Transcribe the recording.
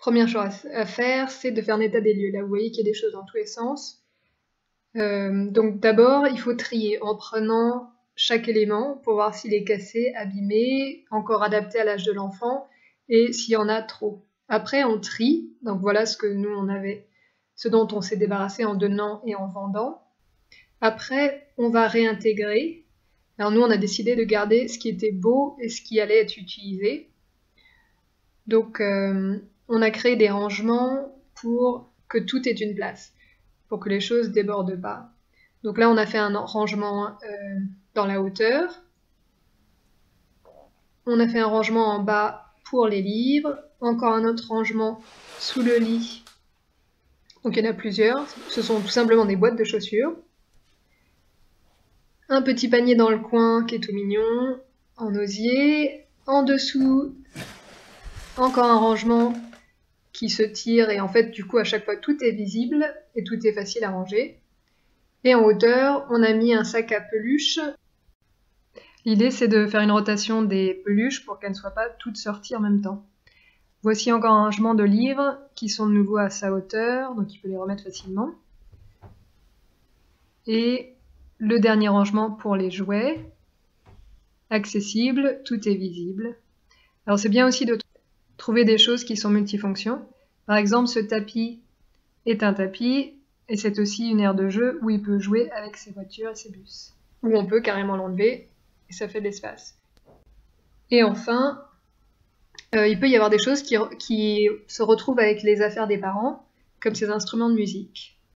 première chose à faire, c'est de faire un état des lieux. Là, vous voyez qu'il y a des choses dans tous les sens. Donc d'abord, il faut trier en prenant chaque élément pour voir s'il est cassé, abîmé, encore adapté à l'âge de l'enfant, et s'il y en a trop. Après, on trie. Donc voilà ce que nous, on avait, ce dont on s'est débarrassé en donnant et en vendant. Après, on va réintégrer. Alors nous, on a décidé de garder ce qui était beau et ce qui allait être utilisé. Donc, on a créé des rangements pour que tout ait une place, pour que les choses débordent pas. Donc là, on a fait un rangement dans la hauteur. On a fait un rangement en bas pour les livres. Encore un autre rangement sous le lit. Donc il y en a plusieurs. Ce sont tout simplement des boîtes de chaussures. Un petit panier dans le coin qui est tout mignon, en osier. En dessous, encore un rangement qui se tire et en fait du coup à chaque fois tout est visible et tout est facile à ranger. Et en hauteur, on a mis un sac à peluche. L'idée c'est de faire une rotation des peluches pour qu'elles ne soient pas toutes sorties en même temps. Voici encore un rangement de livres qui sont de nouveau à sa hauteur, donc il peut les remettre facilement. Et le dernier rangement pour les jouets, accessible, tout est visible. Alors c'est bien aussi de trouver des choses qui sont multifonctions. Par exemple, ce tapis est un tapis et c'est aussi une aire de jeu où il peut jouer avec ses voitures et ses bus. Ou on peut carrément l'enlever et ça fait de l'espace. Et enfin, il peut y avoir des choses qui se retrouvent avec les affaires des parents, comme ces instruments de musique.